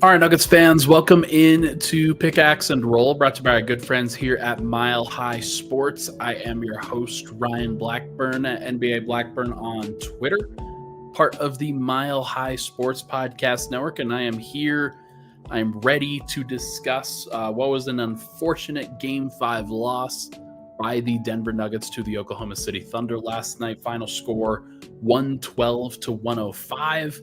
All right, Nuggets fans, welcome in to Pickaxe and Roll, brought to you by our good friends here at Mile High Sports. I am your host, Ryan Blackburn, at NBA Blackburn on Twitter, part of the Mile High Sports Podcast Network, and I am here. I'm ready to discuss what was an unfortunate Game 5 loss by the Denver Nuggets to the Oklahoma City Thunder last night. Final score 112 to 105.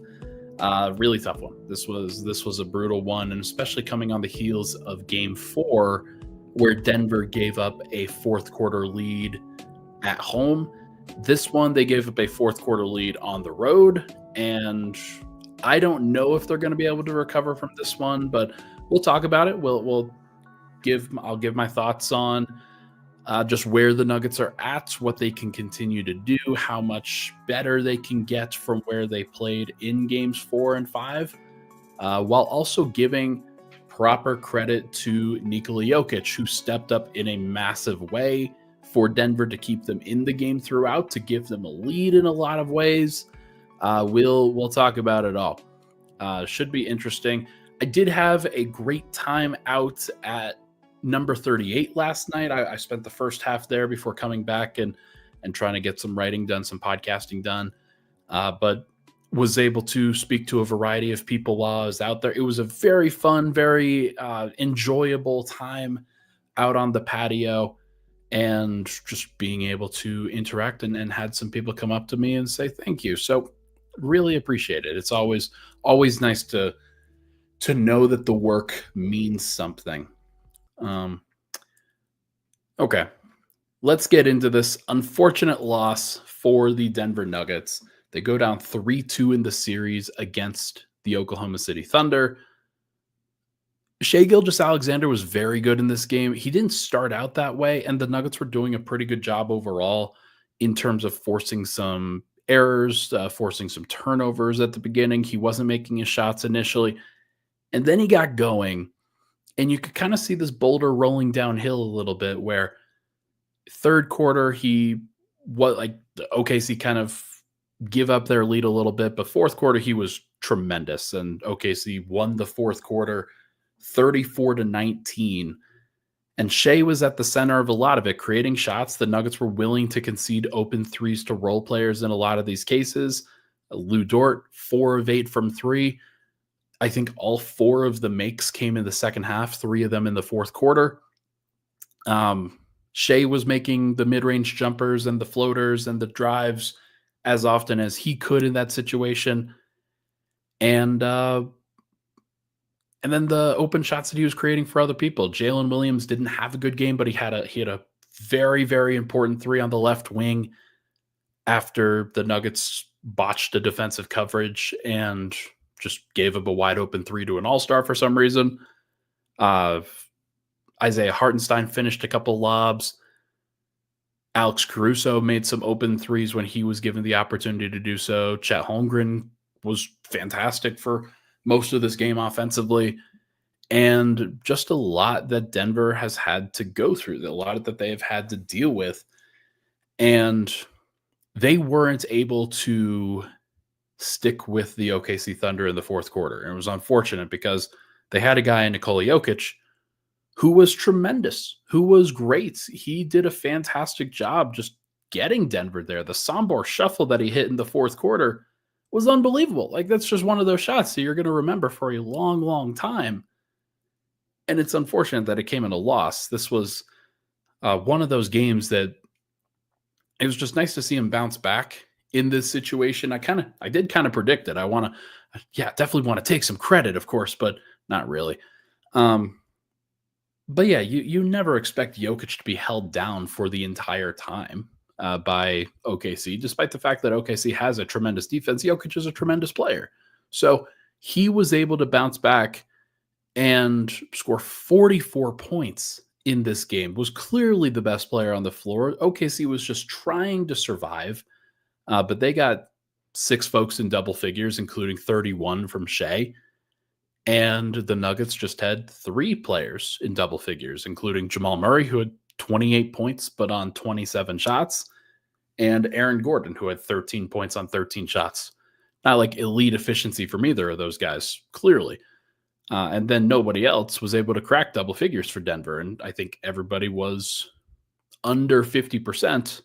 Really tough one. This was a brutal one, and especially coming on the heels of Game 4, where Denver gave up a fourth quarter lead at home. This one, they gave up a fourth quarter lead on the road, and I don't know if they're going to be able to recover from this one, but we'll talk about it. I'll give my thoughts on just where the Nuggets are at, what they can continue to do, how much better they can get from where they played in games 4 and 5, while also giving proper credit to Nikola Jokic, who stepped up in a massive way for Denver to keep them in the game throughout, to give them a lead in a lot of ways. We'll talk about it all. Should be interesting. I did have a great time out at number 38 last night. I spent the first half there before coming back and trying to get some writing done, some podcasting done, but was able to speak to a variety of people while I was out there. It was a very fun, very enjoyable time out on the patio, and just being able to interact and had some people come up to me and say thank you. So really appreciate it. It's always nice to know that the work means something. Okay, let's get into this unfortunate loss for the Denver Nuggets. They go down 3-2 in the series against the Oklahoma City Thunder. Shai Gilgeous-Alexander was very good in this game. He didn't start out that way, and the Nuggets were doing a pretty good job overall in terms of forcing some errors, forcing some turnovers at the beginning. He wasn't making his shots initially, and then he got going. And you could kind of see this boulder rolling downhill a little bit, where third quarter, the OKC kind of give up their lead a little bit, but fourth quarter, he was tremendous. And OKC won the fourth quarter 34-19. And Shai was at the center of a lot of it, creating shots. The Nuggets were willing to concede open threes to role players in a lot of these cases. Lou Dort, 4 of 8 from 3. I think all 4 of the makes came in the second half, 3 of them in the fourth quarter. Shai was making the mid-range jumpers and the floaters and the drives as often as he could in that situation. And then the open shots that he was creating for other people. Jalen Williams didn't have a good game, but he had a very, very important 3 on the left wing after the Nuggets botched a defensive coverage and just gave up a wide open 3 to an all-star for some reason. Isaiah Hartenstein finished a couple lobs. Alex Caruso made some open 3s when he was given the opportunity to do so. Chet Holmgren was fantastic for most of this game offensively. And just a lot that Denver has had to go through, a lot that they have had to deal with. And they weren't able to stick with the OKC Thunder in the fourth quarter. And it was unfortunate because they had a guy in Nikola Jokic who was tremendous, who was great. He did a fantastic job just getting Denver there. The Sombor shuffle that he hit in the fourth quarter was unbelievable. Like, that's just one of those shots that you're going to remember for a long, long time. And it's unfortunate that it came in a loss. This was one of those games that it was just nice to see him bounce back in this situation. I did kind of predict it. Definitely want to take some credit, of course, but not really. But yeah, you never expect Jokic to be held down for the entire time by OKC, despite the fact that OKC has a tremendous defense. Jokic is a tremendous player. So he was able to bounce back and score 44 points in this game, was clearly the best player on the floor. OKC was just trying to survive. But they got 6 folks in double figures, including 31 from Shai. And the Nuggets just had 3 players in double figures, including Jamal Murray, who had 28 points, but on 27 shots, and Aaron Gordon, who had 13 points on 13 shots. Not like elite efficiency from either of those guys, clearly. And then nobody else was able to crack double figures for Denver. And I think everybody was under 50%,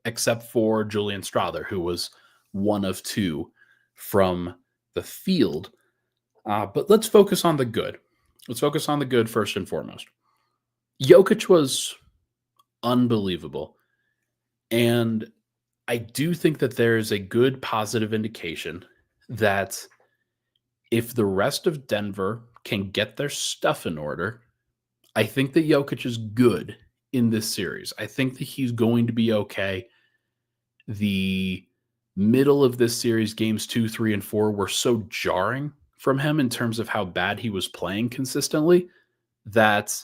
except for Julian Strawther, who was 1 of 2 from the field. But let's focus on the good. Let's focus on the good first and foremost. Jokic was unbelievable. And I do think that there is a good positive indication that if the rest of Denver can get their stuff in order, I think that Jokic is good in this series. I think that he's going to be okay. The middle of this series, games 2, 3, and 4, were so jarring from him in terms of how bad he was playing consistently that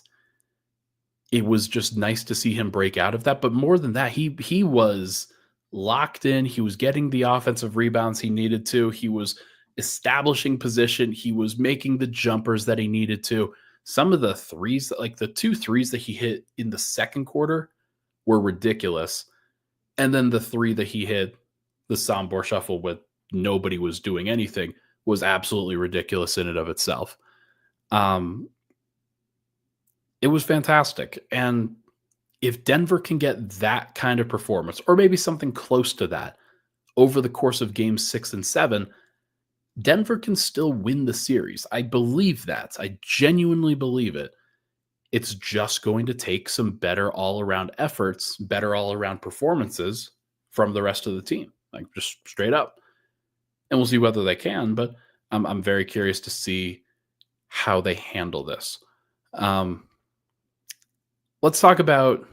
it was just nice to see him break out of that. But more than that, he was locked in. He was getting the offensive rebounds he needed to. He was establishing position. He was making the jumpers that he needed to. Some of the threes, like the 2 threes that he hit in the second quarter, were ridiculous. And then the 3 that he hit, the Sombor shuffle with nobody was doing anything, was absolutely ridiculous in and of itself. It was fantastic. And if Denver can get that kind of performance, or maybe something close to that, over the course of games 6 and 7, Denver can still win the series. I believe that. I genuinely believe it. It's just going to take some better all-around efforts, better all-around performances from the rest of the team, like just straight up. And we'll see whether they can, but I'm very curious to see how they handle this. Let's talk about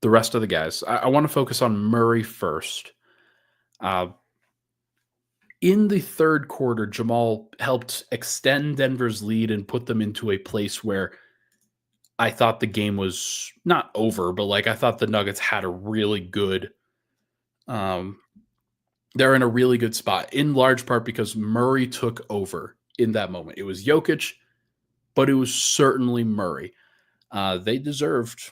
the rest of the guys. I want to focus on Murray first. In the third quarter, Jamal helped extend Denver's lead and put them into a place where I thought the game was not over, but like I thought the Nuggets had a really good, they're in a really good spot, in large part because Murray took over in that moment. It was Jokic, but it was certainly Murray. They deserved,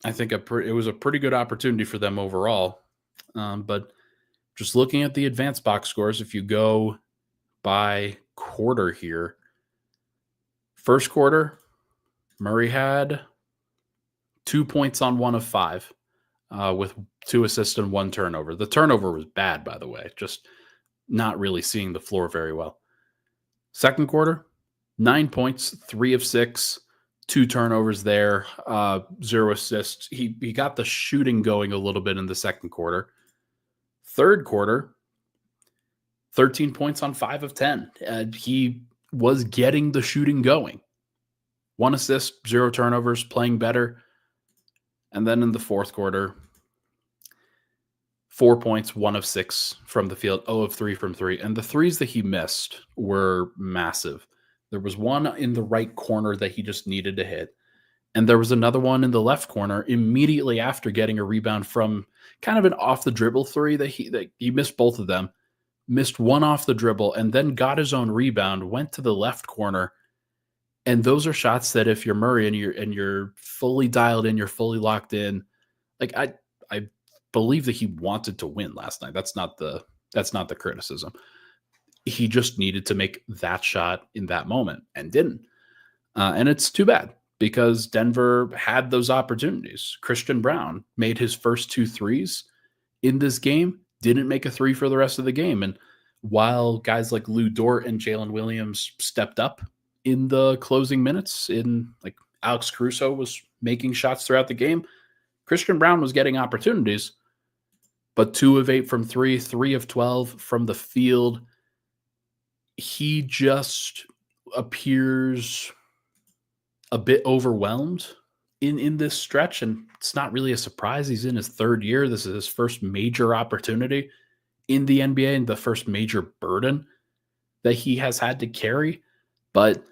I think, it was a pretty good opportunity for them overall. But just looking at the advanced box scores, if you go by quarter here, first quarter, Murray had 2 points on 1 of 5 with 2 assists and 1 turnover. The turnover was bad, by the way, just not really seeing the floor very well. Second quarter, 9 points, 3 of 6, 2 turnovers there, 0 assists. He got the shooting going a little bit in the second quarter. Third quarter, 13 points on 5 of 10. He was getting the shooting going. 1 assist, 0 turnovers, playing better. And then in the fourth quarter, 4 points, 1 of 6 from the field, 0 of 3 from 3. And the threes that he missed were massive. There was one in the right corner that he just needed to hit. And there was another one in the left corner immediately after getting a rebound from kind of an off the dribble 3 that he missed both of them, missed one off the dribble, and then got his own rebound, went to the left corner. And those are shots that if you're Murray and you're fully dialed in, you're fully locked in, like I believe that he wanted to win last night. That's not the criticism. He just needed to make that shot in that moment and didn't. And it's too bad because Denver had those opportunities. Christian Braun made his first 2 threes in this game, didn't make a 3 for the rest of the game. And while guys like Lou Dort and Jalen Williams stepped up in the closing minutes, in like Alex Caruso was making shots throughout the game, Christian Braun was getting opportunities, but 2 of 8 from 3, 3 of 12 from the field. He just appears a bit overwhelmed in this stretch, and it's not really a surprise. He's in his third year. This is his first major opportunity in the NBA and the first major burden that he has had to carry. But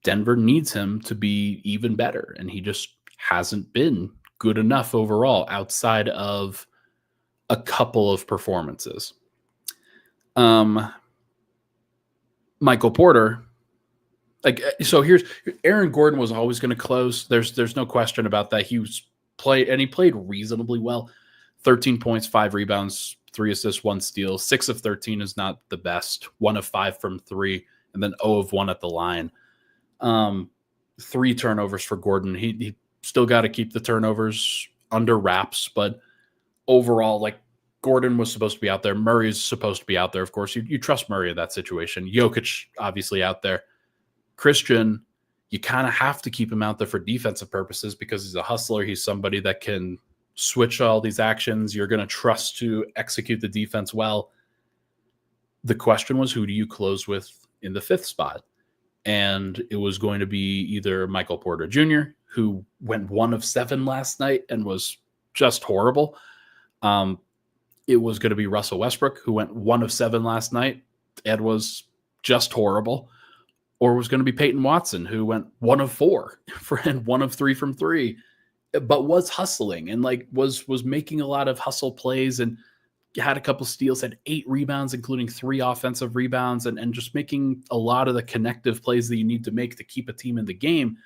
Denver needs him to be even better, and he just hasn't been good enough overall outside of a couple of performances. Michael Porter, like, so here's Aaron Gordon was always going to close. There's no question about that. He played reasonably well. 13 points, 5 rebounds, 3 assists, 1 steal. 6 of 13 is not the best. 1 of 5 from 3. and then 0 of 1 at the line. 3 turnovers for Gordon. He still got to keep the turnovers under wraps, but overall, like, Gordon was supposed to be out there. Murray's supposed to be out there. Of course, you trust Murray in that situation. Jokic, obviously, out there. Christian, you kind of have to keep him out there for defensive purposes because he's a hustler. He's somebody that can switch all these actions. You're going to trust to execute the defense well. The question was, who do you close with in the 5th spot? And it was going to be either Michael Porter Jr., who went 1 of 7 last night and was just horrible. It was going to be Russell Westbrook, who went 1 of 7 last night and was just horrible. Or was going to be Peyton Watson, who went 1 of 4 and 1 of 3 from 3, but was hustling and like was making a lot of hustle plays and had a couple steals, had 8 rebounds, including 3 offensive rebounds, and just making a lot of the connective plays that you need to make to keep a team in the game.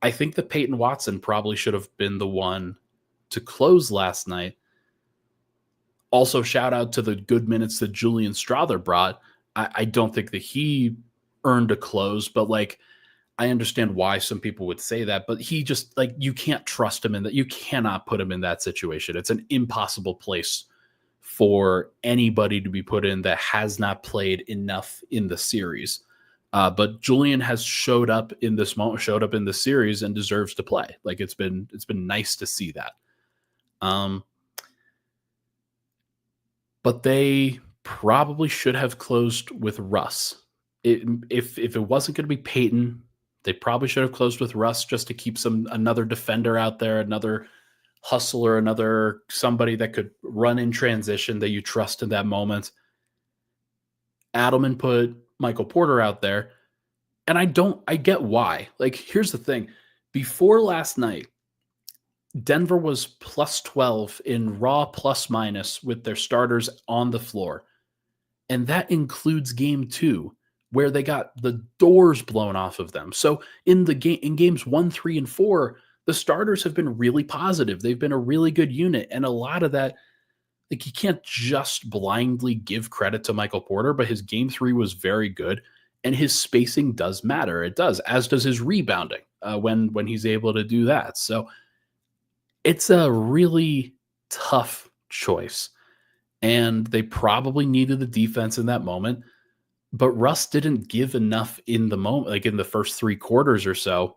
I think that Peyton Watson probably should have been the one to close last night. Also, shout out to the good minutes that Julian Strawther brought. I don't think that he earned a close, but like, I understand why some people would say that, but he just, like, you can't trust him in that. You cannot put him in that situation. It's an impossible place for anybody to be put in that has not played enough in the series. But Julian has showed up in this moment, showed up in the series, and deserves to play. Like, it's been nice to see that. But they probably should have closed with Russ. If it wasn't going to be Peyton, they probably should have closed with Russ just to keep another defender out there, another hustler, another somebody that could run in transition that you trust in that moment. Adelman put Michael Porter out there, and I get why. Like, here's the thing. Before last night, Denver was plus 12 in raw plus minus with their starters on the floor. And that includes game 2, where they got the doors blown off of them. So in games 1, 3, and 4, the starters have been really positive. They've been a really good unit. And a lot of that, like, you can't just blindly give credit to Michael Porter, but his game 3 was very good. And his spacing does matter. It does, as does his rebounding when he's able to do that. So it's a really tough choice. And they probably needed the defense in that moment. But Russ didn't give enough in the moment, like in the first 3 quarters or so,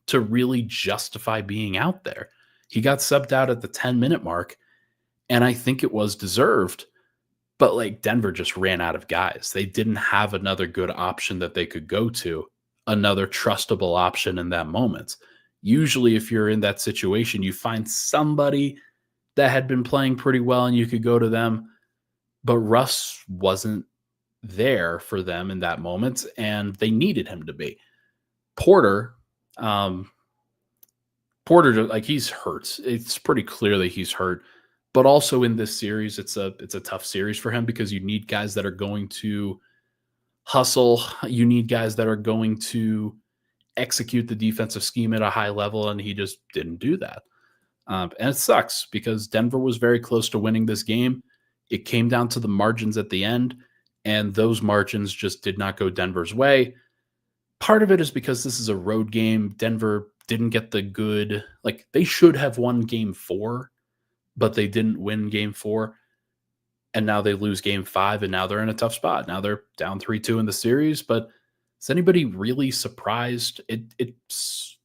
to really justify being out there. He got subbed out at the 10-minute mark, and I think it was deserved. But like, Denver just ran out of guys. They didn't have another good option that they could go to, another trustable option in that moment. Usually, if you're in that situation, you find somebody that had been playing pretty well and you could go to them. But Russ wasn't there for them in that moment, and they needed him to be. Porter, like, he's hurt. It's pretty clear that he's hurt. But also in this series, it's a tough series for him because you need guys that are going to hustle. You need guys that are going to execute the defensive scheme at a high level, and he just didn't do that. And it sucks because Denver was very close to winning this game. It came down to the margins at the end, and those margins just did not go Denver's way. Part of it is because this is a road game. Denver didn't get the good, like, they should have won game 4, but they didn't win game 4. And now they lose game 5, and now they're in a tough spot. Now they're down 3-2 in the series, but is anybody really surprised? It's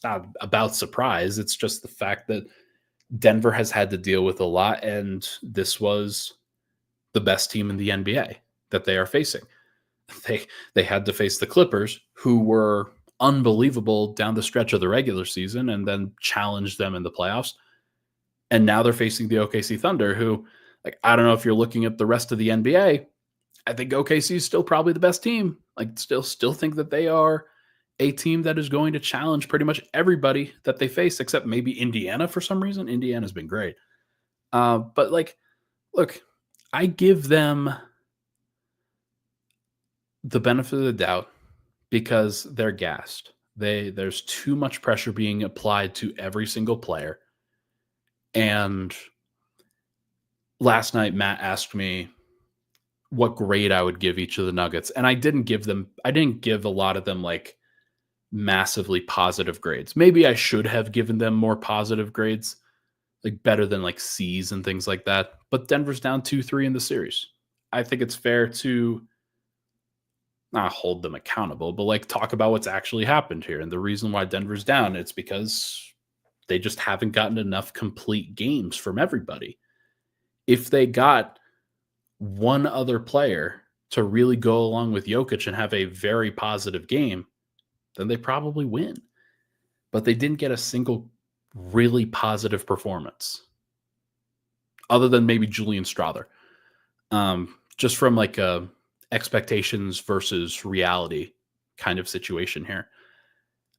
not about surprise. It's just the fact that Denver has had to deal with a lot, and this was the best team in the NBA that they are facing. They had to face the Clippers, who were unbelievable down the stretch of the regular season and then challenged them in the playoffs. And now they're facing the OKC Thunder, who, like, I don't know if you're looking at the rest of the NBA. I think OKC is still probably the best team. Like, still think that they are a team that is going to challenge pretty much everybody that they face, except maybe Indiana for some reason. Indiana's been great. But, like, look, I give them the benefit of the doubt because they're gassed. There's too much pressure being applied to every single player. And last night, Matt asked me, what grade I would give each of the Nuggets. And I didn't give a lot of them like massively positive grades. Maybe I should have given them more positive grades, like better than like C's and things like that. But Denver's down 2-3 in the series. I think it's fair to not hold them accountable, but like talk about what's actually happened here. And the reason why Denver's down, it's because they just haven't gotten enough complete games from everybody. If they got one other player to really go along with Jokic and have a very positive game, then they probably win. But they didn't get a single really positive performance other than maybe Julian Strother. Just from like a expectations versus reality kind of situation here.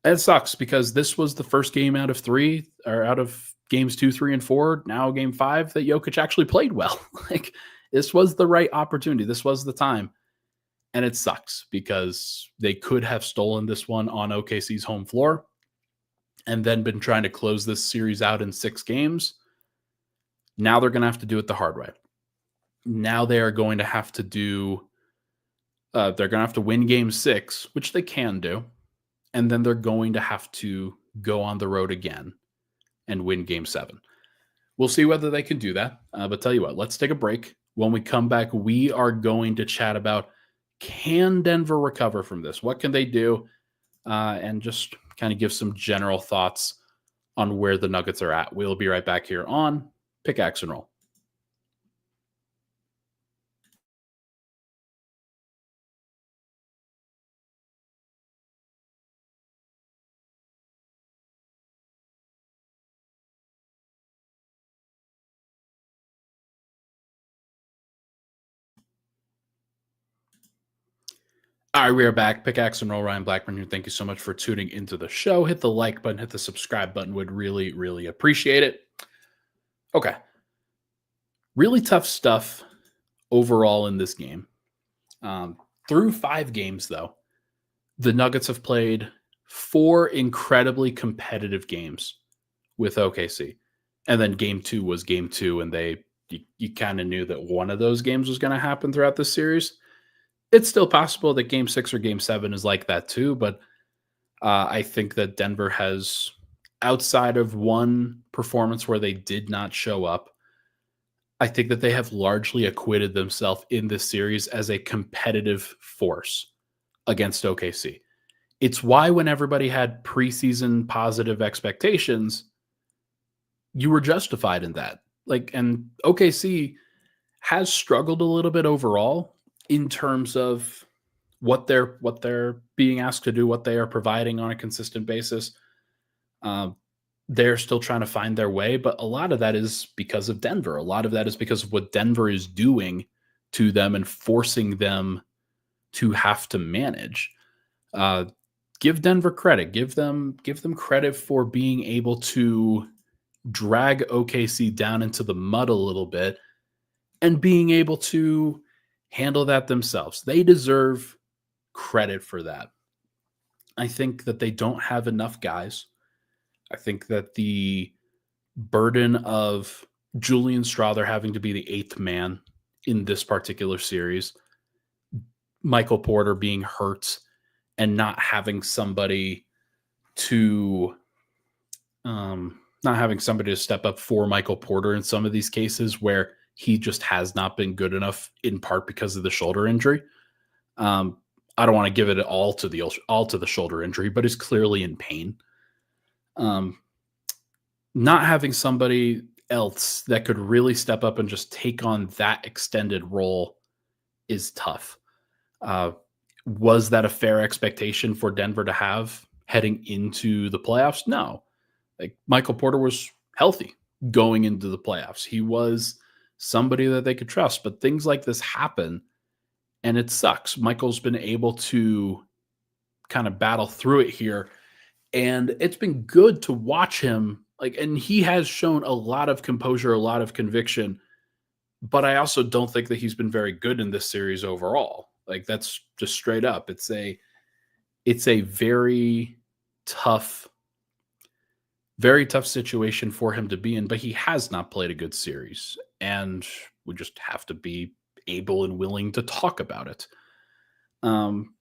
And it sucks because this was the first game out of three, or out of games 2, 3, and 4, now game 5, that Jokic actually played well. Like, this was the right opportunity. This was the time. And it sucks because they could have stolen this one on OKC's home floor and then been trying to close this series out in 6 games. Now they're going to have to do it the hard way. Now they are going to have to they're going to have to win game 6, which they can do. And then they're going to have to go on the road again and win game 7. We'll see whether they can do that. But tell you what, let's take a break. When we come back, we are going to chat about, can Denver recover from this? What can they do? And just kind of give some general thoughts on where the Nuggets are at. We'll be right back here on Pickaxe and Roll. All right, we are back. Pickaxe and Roll, Ryan Blackburn here. Thank you so much for tuning into the show. Hit the like button, hit the subscribe button. Would really, really appreciate it. Okay. Really tough stuff overall in this game. Through 5 games, though, the Nuggets have played 4 incredibly competitive games with OKC. And then game 2 was game 2, and you kind of knew that one of those games was going to happen throughout this series. It's still possible that game 6 or game 7 is like that too, but I think that Denver has, outside of one performance where they did not show up, I think that they have largely acquitted themselves in this series as a competitive force against OKC. It's why when everybody had preseason positive expectations, you were justified in that. And OKC has struggled a little bit overall in terms of what they're being asked to do, what they are providing on a consistent basis. They're still trying to find their way, but a lot of that is because of Denver. A lot of that is because of what Denver is doing to them and forcing them to have to manage. Give Denver credit. Give them credit for being able to drag OKC down into the mud a little bit and being able to handle that themselves. They deserve credit for that. I think that they don't have enough guys. I think that the burden of Julian Strother having to be the 8th man in this particular series, Michael Porter being hurt, and not having somebody to step up for Michael Porter in some of these cases where he just has not been good enough, in part because of the shoulder injury. I don't want to give it all to the shoulder injury, but he's clearly in pain. Not having somebody else that could really step up and just take on that extended role is tough. Was that a fair expectation for Denver to have heading into the playoffs? No. Michael Porter was healthy going into the playoffs. He was somebody that they could trust, but things like this happen and it sucks. Michael's been able to kind of battle through it here, and it's been good to watch him. And he has shown a lot of composure, a lot of conviction, but I also don't think that he's been very good in this series overall. That's just straight up. It's a very tough situation for him to be in, but he has not played a good series, and we just have to be able and willing to talk about it. Um,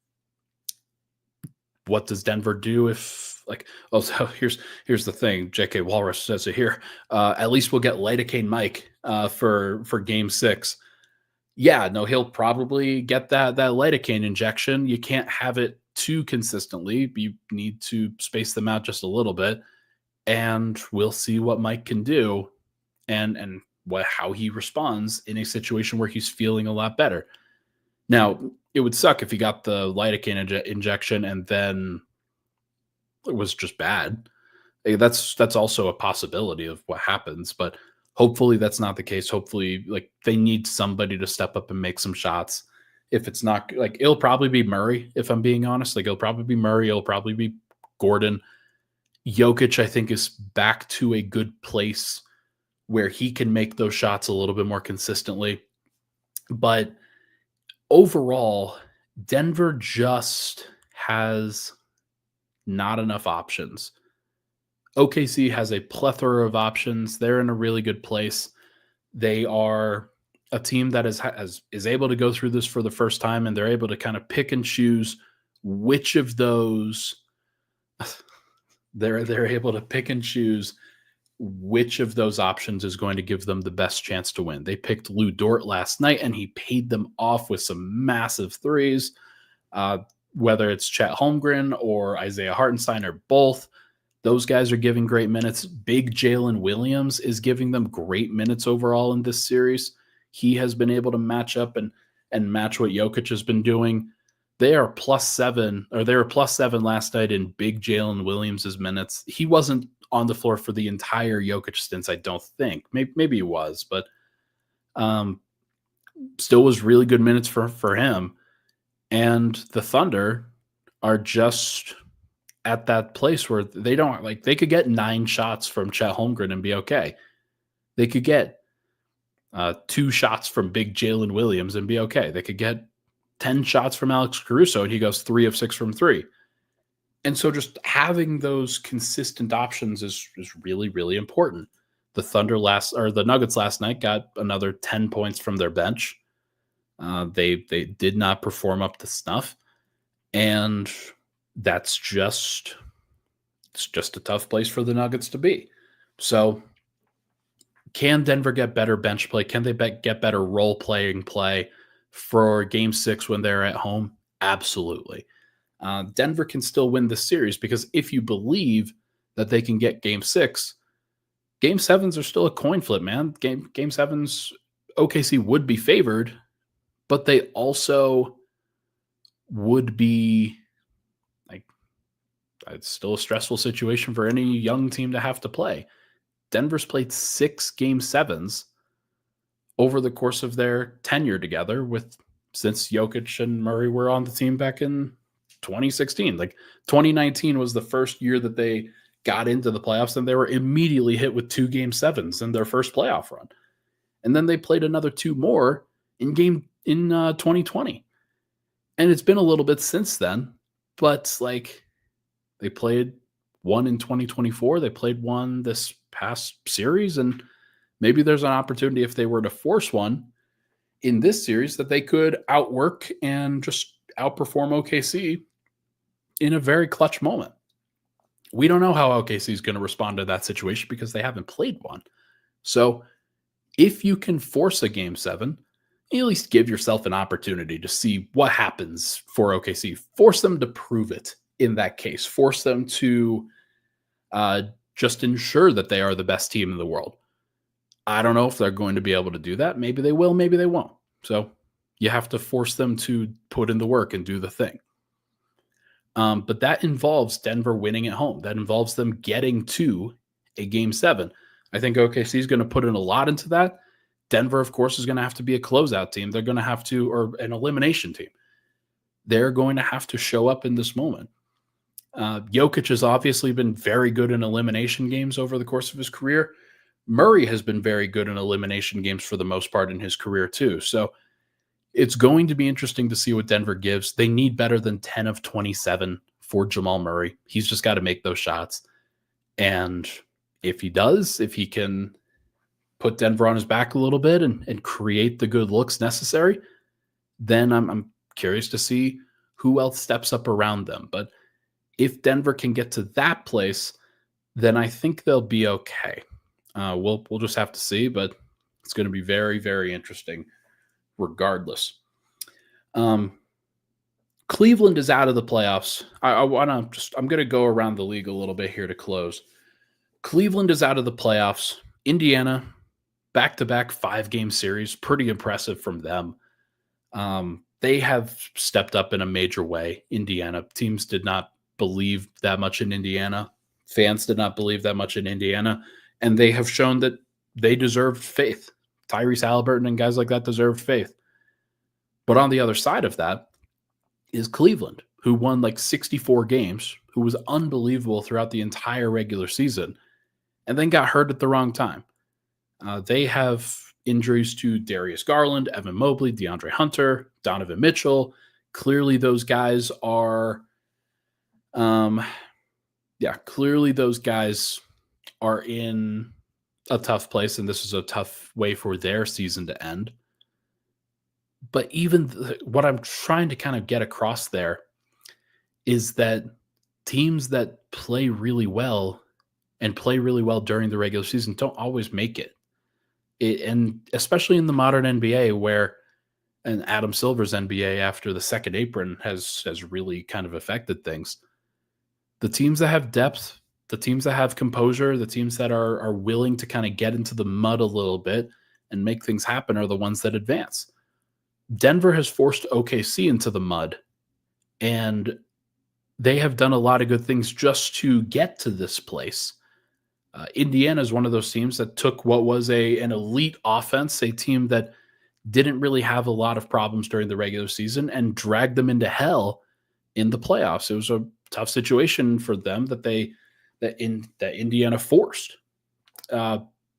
what does Denver do if like oh so here's the thing. JK Walrus says it here. At least we'll get lidocaine Mike for game 6. Yeah, no, he'll probably get that lidocaine injection. You can't have it too consistently. You need to space them out just a little bit, and we'll see what Mike can do and what how he responds in a situation where he's feeling a lot better. Now, it would suck if he got the lidocaine injection and then it was just bad. That's also a possibility of what happens, but hopefully that's not the case. Hopefully, like they need somebody to step up and make some shots. If it's not like it'll probably be Murray, if I'm being honest. Like it'll probably be Murray, it'll probably be Gordon. Jokic, I think, is back to a good place where he can make those shots a little bit more consistently. But overall, Denver just has not enough options. OKC has a plethora of options. They're in a really good place. They are a team that is able to go through this for the first time, and they're able to kind of pick and choose which of those they're able to pick and choose which of those options is going to give them the best chance to win. They picked Lou Dort last night, and he paid them off with some massive threes. Whether it's Chet Holmgren or Isaiah Hartenstein or both, those guys are giving great minutes. Big Jalen Williams is giving them great minutes overall in this series. He has been able to match up and match what Jokic has been doing. They are +7, or they were +7 last night in Big Jalen Williams' minutes. He wasn't on the floor for the entire Jokic stints, I don't think. Maybe he was, but still was really good minutes for him. And the Thunder are just at that place where they don't like they could get 9 shots from Chet Holmgren and be okay. They could get 2 shots from Big Jalen Williams and be okay. They could get 10 shots from Alex Caruso and he goes 3 of 6 from 3. And so just having those consistent options is really, really important. The Nuggets last night got another 10 points from their bench. They did not perform up to snuff. And it's just a tough place for the Nuggets to be. So can Denver get better bench play? Can they get better role-playing play for Game 6 when they're at home? Absolutely. Denver can still win this series because if you believe that they can get Game 6, Game 7s are still a coin flip, man. Game 7s, OKC would be favored, but they also would be like it's still a stressful situation for any young team to have to play. Denver's played 6 Game 7s over the course of their tenure together since Jokic and Murray were on the team back in 2016. Like 2019 was the first year that they got into the playoffs and they were immediately hit with 2 Game 7s in their first playoff run. And then they played another 2 more in 2020. And it's been a little bit since then, but like they played one in 2024. They played one this past series, and maybe there's an opportunity if they were to force one in this series that they could outwork and just outperform OKC in a very clutch moment. We don't know how OKC is going to respond to that situation because they haven't played one. So if you can force a Game 7, at least give yourself an opportunity to see what happens for OKC. Force them to prove it in that case. Force them to just ensure that they are the best team in the world. I don't know if they're going to be able to do that. Maybe they will, maybe they won't. So you have to force them to put in the work and do the thing. But that involves Denver winning at home. That involves them getting to a Game 7. I think OKC is going to put in a lot into that. Denver, of course, is going to have to be a closeout team. They're going to have to, or an elimination team. They're going to have to show up in this moment. Jokic has obviously been very good in elimination games over the course of his career. Murray has been very good in elimination games for the most part in his career too. So it's going to be interesting to see what Denver gives. They need better than 10 of 27 for Jamal Murray. He's just got to make those shots. And if he does, if he can put Denver on his back a little bit and create the good looks necessary, then I'm curious to see who else steps up around them. But if Denver can get to that place, then I think they'll be okay. We'll just have to see, but it's going to be very, very interesting regardless. Cleveland is out of the playoffs. I'm going to go around the league a little bit here to close. Cleveland is out of the playoffs. Indiana, back-to-back 5-game series. Pretty impressive from them. They have stepped up in a major way. Indiana teams did not believe that much in Indiana. Fans did not believe that much in Indiana. And they have shown that they deserved faith. Tyrese Halliburton and guys like that deserved faith. But on the other side of that is Cleveland, who won like 64 games, who was unbelievable throughout the entire regular season, and then got hurt at the wrong time. They have injuries to Darius Garland, Evan Mobley, DeAndre Hunter, Donovan Mitchell. Clearly those guys are in a tough place, and this is a tough way for their season to end. But even what I'm trying to kind of get across there is that teams that play really well and play really well during the regular season don't always make it. And especially in the modern NBA, where and Adam Silver's NBA after the second apron has really kind of affected things. The teams that have depth, the teams that have composure, the teams that are willing to kind of get into the mud a little bit and make things happen are the ones that advance. Denver has forced OKC into the mud, and they have done a lot of good things just to get to this place. Indiana is one of those teams that took what was an elite offense, a team that didn't really have a lot of problems during the regular season, and dragged them into hell in the playoffs. It was a tough situation for them that Indiana forced.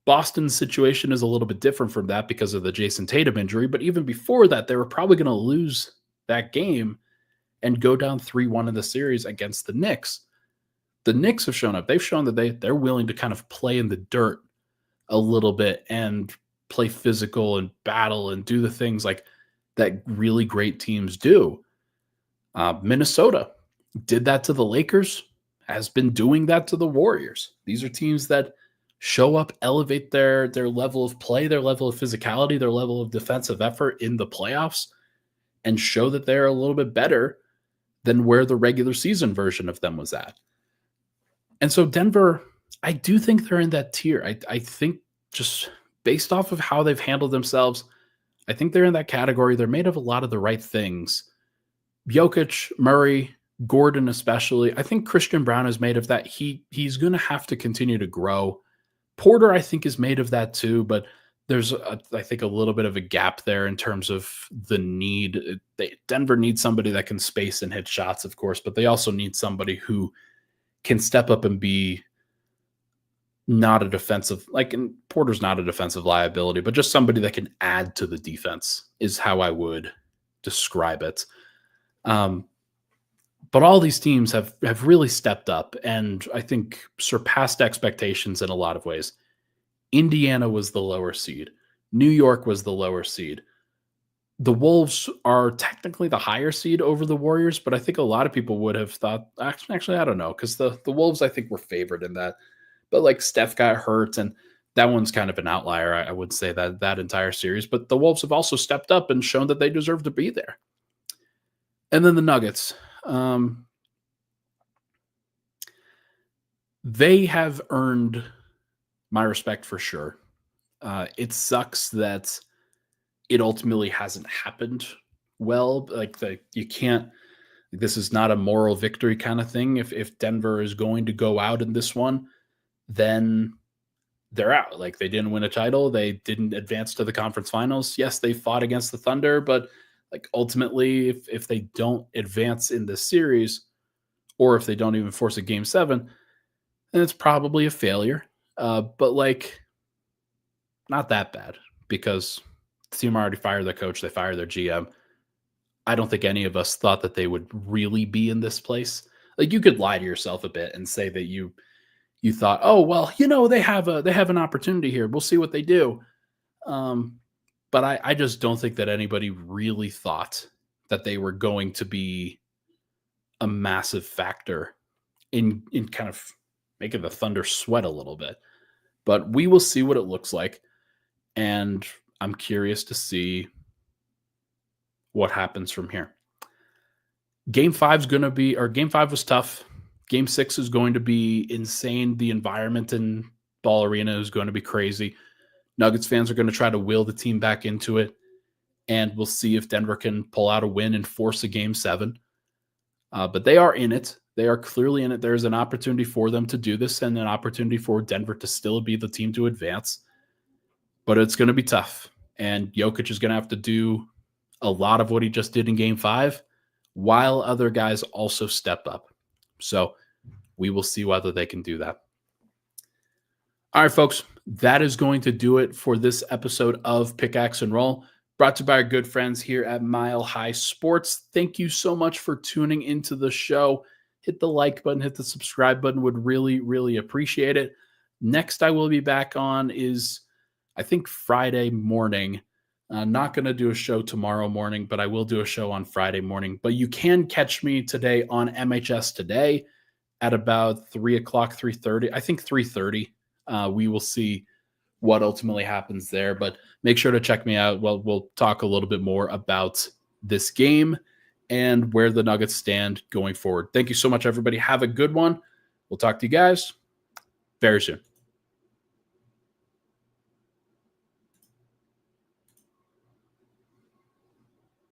Boston's situation is a little bit different from that because of the Jason Tatum injury, but even before that, they were probably going to lose that game and go down 3-1 in the series against the Knicks. The Knicks have shown up. They've shown that they're willing to kind of play in the dirt a little bit and play physical and battle and do the things like that really great teams do. Minnesota did that to the Lakers, has been doing that to the Warriors. These are teams that show up, elevate their level of play, their level of physicality, their level of defensive effort in the playoffs, and show that they're a little bit better than where the regular season version of them was at. And so Denver, I do think they're in that tier. I think just based off of how they've handled themselves, I think they're in that category. They're made of a lot of the right things. Jokic, Murray, Gordon especially. I think Christian Brown is made of that. He's going to have to continue to grow. Porter, I think, is made of that too, but there's, I think, a little bit of a gap there in terms of the need. Denver needs somebody that can space and hit shots, of course, but they also need somebody who can step up and be not a defensive, and Porter's not a defensive liability, but just somebody that can add to the defense is how I would describe it. But all these teams have really stepped up and I think surpassed expectations in a lot of ways. Indiana was the lower seed. New York was the lower seed. The Wolves are technically the higher seed over the Warriors, but I think a lot of people would have thought, actually, I don't know, because the Wolves, I think, were favored in that. But Steph got hurt, and that one's kind of an outlier, I would say, that entire series. But the Wolves have also stepped up and shown that they deserve to be there. And then the Nuggets. They have earned my respect for sure. It sucks that it ultimately hasn't happened well. You can't, this is not a moral victory kind of thing. If Denver is going to go out in this one, then they're out. They didn't win a title. They didn't advance to the conference finals. Yes, they fought against the Thunder, but ultimately, if they don't advance in this series, or if they don't even force a game 7, then it's probably a failure. But not that bad, because the team already fired their coach. They fired their GM. I don't think any of us thought that they would really be in this place. You could lie to yourself a bit and say that you you thought, oh well, they have an opportunity here. We'll see what they do. But I just don't think that anybody really thought that they were going to be a massive factor in kind of making the Thunder sweat a little bit. But we will see what it looks like, and I'm curious to see what happens from here. Game 5 was tough. Game 6 is going to be insane. The environment in Ball Arena is going to be crazy. Nuggets fans are going to try to will the team back into it, and we'll see if Denver can pull out a win and force a Game 7. But they are in it. They are clearly in it. There's an opportunity for them to do this and an opportunity for Denver to still be the team to advance. But it's going to be tough. And Jokic is going to have to do a lot of what he just did in Game 5 while other guys also step up. So we will see whether they can do that. All right, folks, that is going to do it for this episode of Pickaxe and Roll, brought to you by our good friends here at Mile High Sports. Thank you so much for tuning into the show. Hit the like button, hit the subscribe button. Would really, really appreciate it. Next I will be back on is, I think, Friday morning. Not going to do a show tomorrow morning, but I will do a show on Friday morning. But you can catch me today on MHS Today at about 3 o'clock, 3:30. I think 3:30. We will see what ultimately happens there. But make sure to check me out. Well, we'll talk a little bit more about this game and where the Nuggets stand going forward. Thank you so much, everybody. Have a good one. We'll talk to you guys very soon.